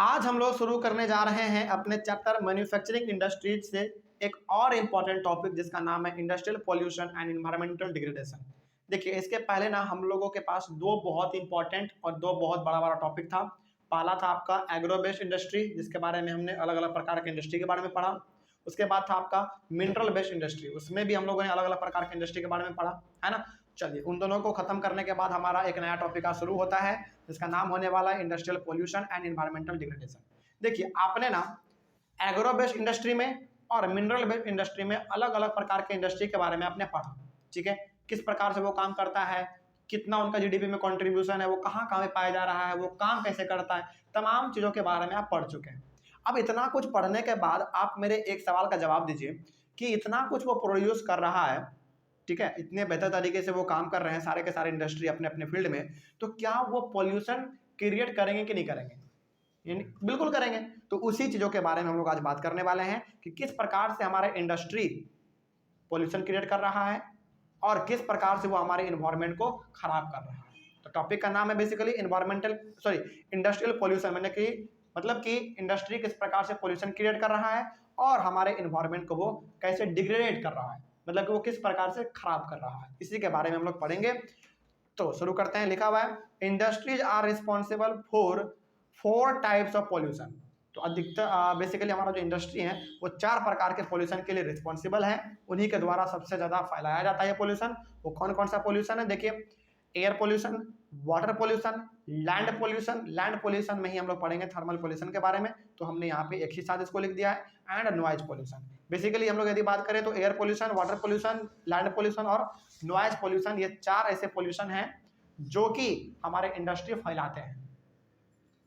आज हम लोग शुरू करने जा रहे हैं अपने चैप्टर मैन्युफैक्चरिंग इंडस्ट्रीज से एक और इम्पॉर्टेंट टॉपिक जिसका नाम है industrial pollution and environmental degradation. देखिए, इसके पहले ना हम लोगों के पास दो बहुत इंपॉर्टेंट और दो बहुत बड़ा बड़ा टॉपिक था। पहला था आपका एग्रो बेस्ड इंडस्ट्री, जिसके बारे में हमने अलग अलग प्रकार के इंडस्ट्री के बारे में पढ़ा। उसके बाद था आपका मिनरल बेस्ड इंडस्ट्री, उसमें भी हम लोगों ने अलग अलग प्रकार के इंडस्ट्री के बारे में पढ़ा, है ना। चलिए, उन दोनों को खत्म करने के बाद हमारा एक नया टॉपिक का शुरू होता है जिसका नाम होने वाला है industrial pollution and environmental degradation. देखिए, आपने ना एग्रो बेस्ड इंडस्ट्री में और मिनरल बेस्ड इंडस्ट्री में अलग अलग प्रकार के इंडस्ट्री के बारे में आपने पढ़ा, ठीक है। किस प्रकार से वो काम करता है, कितना उनका जीडीपी में कंट्रीब्यूशन है, वो कहाँ कहाँ में पाया जा रहा है, वो काम कैसे करता है, तमाम चीज़ों के बारे में आप पढ़ चुके हैं। अब इतना कुछ पढ़ने के बाद आप मेरे एक सवाल का जवाब दीजिए कि इतना कुछ वो प्रोड्यूस कर रहा है, ठीक है, इतने बेहतर तरीके से वो काम कर रहे हैं सारे के सारे इंडस्ट्री अपने अपने फील्ड में, तो क्या वो पॉल्यूशन क्रिएट करेंगे कि नहीं करेंगे? बिल्कुल करेंगे। तो उसी चीज़ों के बारे में हम लोग आज बात करने वाले हैं कि किस प्रकार से हमारे इंडस्ट्री पॉल्यूशन क्रिएट कर रहा है और किस प्रकार से वो हमारे इन्वायरमेंट को खराब कर रहा है। तो टॉपिक का नाम है बेसिकली इंडस्ट्रियल पॉल्यूशन, मतलब कि इंडस्ट्री किस प्रकार से पॉल्यूशन क्रिएट कर रहा है और हमारे इन्वायरमेंट को वो कैसे डिग्रेडेट कर रहा है, मतलब कि वो किस प्रकार से खराब कर रहा है, इसी के बारे में हम लोग पढ़ेंगे। तो शुरू करते हैं। लिखा हुआ है industries are responsible for 4 types of pollution. तो अधिकतर बेसिकली हमारा जो इंडस्ट्री है वो 4 प्रकार के पॉल्यूशन के लिए रिस्पॉन्सिबल है, उन्हीं के द्वारा सबसे ज़्यादा फैलाया जाता है पॉल्यूशन। वो कौन कौन सा पॉल्यूशन है? देखिए, air pollution, water pollution, land pollution. Land pollution में ही हम लोग पढ़ेंगे थर्मल पॉल्यूशन के बारे में, तो हमने यहाँ पे एक ही साथ इसको लिख दिया है। And noise pollution. बेसिकली हम लोग यदि बात करें तो air pollution, water pollution, land pollution और नॉइज पॉल्यूशन, ये 4 ऐसे पॉल्यूशन हैं जो कि हमारे इंडस्ट्री फैलाते हैं,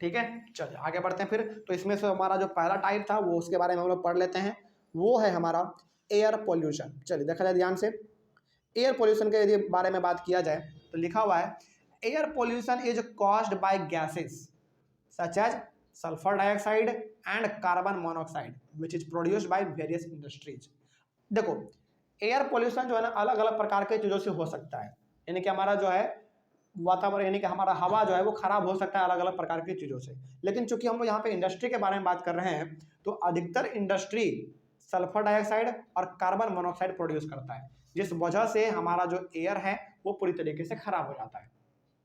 ठीक है। चलिए आगे बढ़ते हैं फिर। तो इसमें से हमारा जो पहला टाइप था वो उसके बारे में हम लोग पढ़ लेते हैं, वो है हमारा एयर पॉल्यूशन। चलिए देखा जाए ध्यान से, एयर पॉल्यूशन के यदि बारे में बात किया जाए तो लिखा हुआ है air pollution is caused by gases such as sulphur dioxide and carbon monoxide which is produced by various industries. देखो, एयर पॉल्यूशन जो है ना अलग अलग प्रकार के चीज़ों से हो सकता है, यानी कि हमारा जो है वातावरण, यानी कि हमारा हवा जो है वो खराब हो सकता है अलग अलग प्रकार की चीज़ों से। लेकिन चूंकि हम लोग यहाँ पे इंडस्ट्री के बारे में बात कर रहे हैं तो अधिकतर इंडस्ट्री सल्फर डाइऑक्साइड और कार्बन मोनोऑक्साइड प्रोड्यूस करता है, जिस वजह से हमारा जो एयर है वो पूरी तरीके से खराब हो जाता है,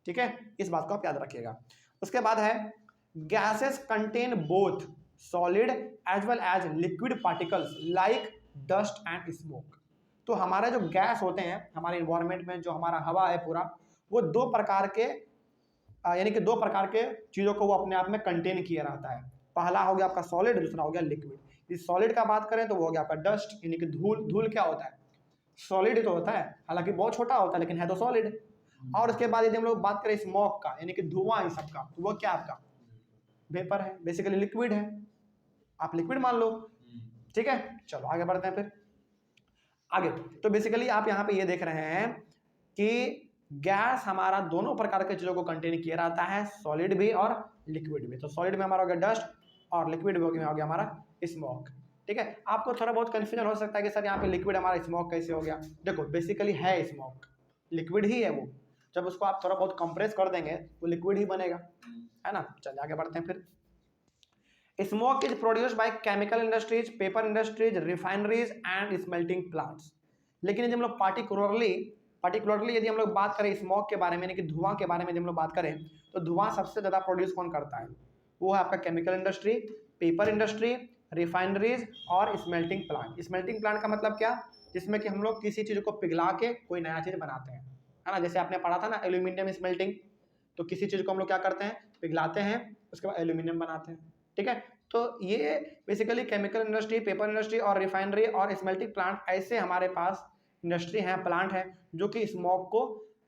ठीक है। इस बात को आप याद रखिएगा। उसके बाद है gases contain both solid as well as liquid particles like dust and smoke. तो हमारे जो गैस होते हैं हमारे इन्वायरमेंट में, जो हमारा हवा है पूरा, वो 2 प्रकार के यानी कि 2 प्रकार के चीज़ों को वो अपने आप में कंटेन किया रहता है। पहला हो गया आपका सॉलिड, दूसरा हो गया लिक्विड। इस सॉलिड का बात करें तो वो हो गया आपका डस्ट, यानी कि धूल। धूल क्या होता है? सॉलिड ही तो होता है, हालांकि बहुत छोटा होता है लेकिन है तो सॉलिड। और उसके बाद यदि हम लोग बात करें स्मोक का, यानी कि धुआं इन सबका, तो वो क्या आपका वेपर है, बेसिकली लिक्विड है, आप लिक्विड मान लो, ठीक है। चलो आगे बढ़ते हैं फिर आगे। तो बेसिकली आप यहाँ पे ये देख रहे हैं कि गैस हमारा दोनों प्रकार के चीज़ों को कंटेन किया रहता है, सॉलिड भी और लिक्विड भी। तो सॉलिड में हमारा हो गया डस्ट और लिक्विड में हो गया हमारा स्मोक, ठीक है। आपको थोड़ा बहुत कंफ्यूजन हो सकता है कि सर यहाँ पे लिक्विड हमारा स्मोक कैसे हो गया। देखो, बेसिकली है स्मोक, लिक्विड ही है वो। जब उसको आप थोड़ा बहुत कंप्रेस कर देंगे तो लिक्विड ही बनेगा, है ना। चलिए आगे बढ़ते हैं फिर। Smoke is produced by chemical industries, paper industries, refineries and smelting plants. लेकिन यदि हम लोग पार्टिकुलरली यदि हम लोग बात करें स्मोक के बारे में, यानी कि धुआं के बारे में यदि हम लोग बात करें, तो धुआं सबसे ज़्यादा प्रोड्यूस कौन करता है? वो है आपका chemical industry, paper industry, refineries और स्मेल्टिंग प्लांट। स्मेल्टिंग प्लांट का मतलब क्या? जिसमें कि हम लोग किसी चीज़ को पिघला के कोई नया चीज़ बनाते हैं, है ना। जैसे आपने पढ़ा था ना एल्यूमिनियम स्मेल्टिंग, तो किसी चीज़ को हम लोग क्या करते हैं, पिघलाते हैं, उसके बाद एल्यूमिनियम बनाते हैं, ठीक है। तो ये basically chemical industry, paper industry और रिफाइनरी और स्मेल्टिंग प्लांट ऐसे हमारे पास इंडस्ट्री हैं, प्लांट हैं, जो कि स्मोक को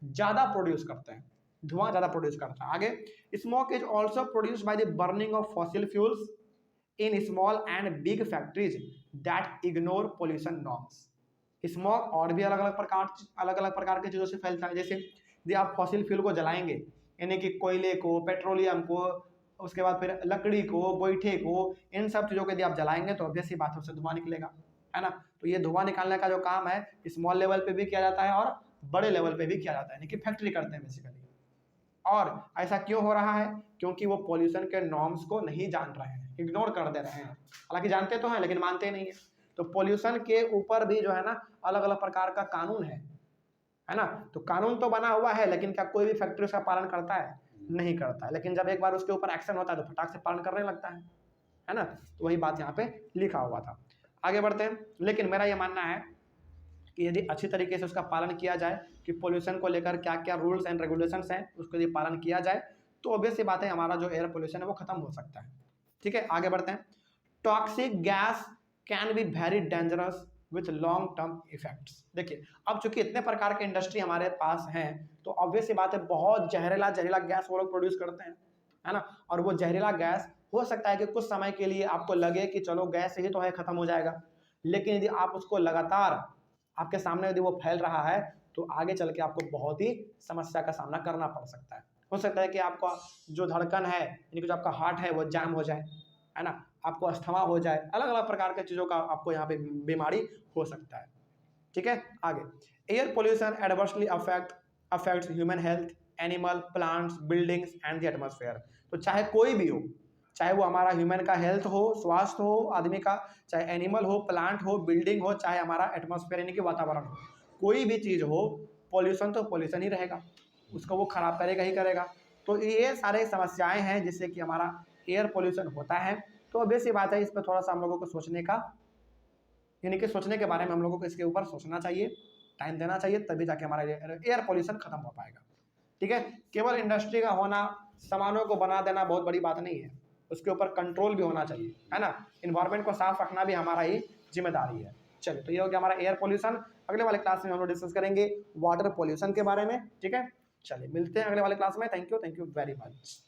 ज़्यादा प्रोड्यूस करते हैं, धुआं ज़्यादा प्रोड्यूस करता है। आगे, smoke is also produced by the burning of fossil fuels in small and big factories that ignore pollution norms. Smoke और भी अलग अलग प्रकार की चीज़ों से फैलता है। जैसे यदि आप फॉसिल फ्यूल को जलाएंगे, यानी कि कोयले को, पेट्रोलियम को, उसके बाद फिर लकड़ी को, गोईठे को, इन सब चीज़ों को यदि आप जलाएंगे तो ऑब्वियस सी बात है उससे धुआं निकलेगा, है ना। तो ये धुआं निकालने का जो काम है स्मॉल लेवल पे भी किया जाता है और बड़े लेवल पे भी किया जाता है, यानी कि फैक्ट्री करते हैं बेसिकली। और ऐसा क्यों हो रहा है? क्योंकि वो पॉल्यूशन के नॉर्म्स को नहीं जान रहे हैं, इग्नोर कर दे रहे हैं। हालांकि जानते तो हैं लेकिन मानते नहीं है। तो पॉल्यूशन के ऊपर भी जो है ना अलग अलग प्रकार का कानून है ना। तो कानून तो बना हुआ है लेकिन क्या कोई भी फैक्ट्री उसका पालन करता है? नहीं करता है। लेकिन जब एक बार उसके ऊपर एक्शन होता है तो फटाक से पालन करने लगता है ना। तो वही बात यहाँ पे लिखा हुआ था। आगे बढ़ते हैं। लेकिन मेरा ये मानना है कि यदि अच्छी तरीके से उसका पालन किया जाए कि पोल्यूशन को लेकर क्या क्या रूल्स एंड रेगुलेशंस हैं उसको यदि पालन किया जाए तो ऑब्वियस सी बात है हमारा जो एयर पोल्यूशन है वो खत्म हो सकता है। ठीक है, आगे बढ़ते हैं। Toxic gas can be very dangerous with long term effects. देखिए अब चूंकि इतने प्रकार के इंडस्ट्री हमारे पास हैं तो ऑब्वियस सी बात है बहुत जहरीला जहरीला गैस वो लोग प्रोड्यूस करते हैं, है ना। और वो जहरीला गैस हो सकता है कि कुछ समय के लिए आपको लगे कि चलो गैस ही तो है, खत्म हो जाएगा, लेकिन यदि आप उसको लगातार आपके सामने यदि वो फैल रहा है तो आगे चल के आपको बहुत ही समस्या का सामना करना पड़ सकता है। हो सकता है कि आपका जो धड़कन है यानी कि जो आपका हार्ट है वो जाम हो जाए, है ना, आपको अस्थमा हो जाए, अलग अलग प्रकार के चीज़ों का आपको यहाँ पे बीमारी हो सकता है। ठीक है, आगे। Air pollution adversely affects human health, animal, plants, buildings and the atmosphere. तो चाहे कोई भी हो, चाहे वो हमारा ह्यूमन का हेल्थ हो, स्वास्थ्य हो आदमी का, चाहे एनिमल हो, प्लांट हो, बिल्डिंग हो, चाहे हमारा एटमॉस्फेयर यानी कि वातावरण हो, कोई भी चीज़ हो, पॉल्यूशन तो पॉल्यूशन ही रहेगा, उसको वो खराब करेगा ही करेगा। तो ये सारे समस्याएं हैं जिससे कि हमारा एयर पॉल्यूशन होता है। तो ऑब्वियस सी बात है इस पर थोड़ा सा हम लोगों को सोचने का यानी कि सोचने के बारे में हम लोगों को इसके ऊपर सोचना चाहिए, टाइम देना चाहिए, तभी जाके हमारा एयर पॉल्यूशन खत्म हो पाएगा। ठीक है, केवल इंडस्ट्री का होना, सामानों को बना देना बहुत बड़ी बात नहीं है, उसके ऊपर कंट्रोल भी होना चाहिए, है ना। इन्वायरमेंट को साफ रखना भी हमारा ही जिम्मेदारी है। चलिए, तो ये हो गया हमारा एयर पॉल्यूशन। अगले वाले क्लास में हम लोग डिस्कस करेंगे वाटर पॉल्यूशन के बारे में। ठीक है, चलिए मिलते हैं अगले वाले क्लास में। Thank you very much.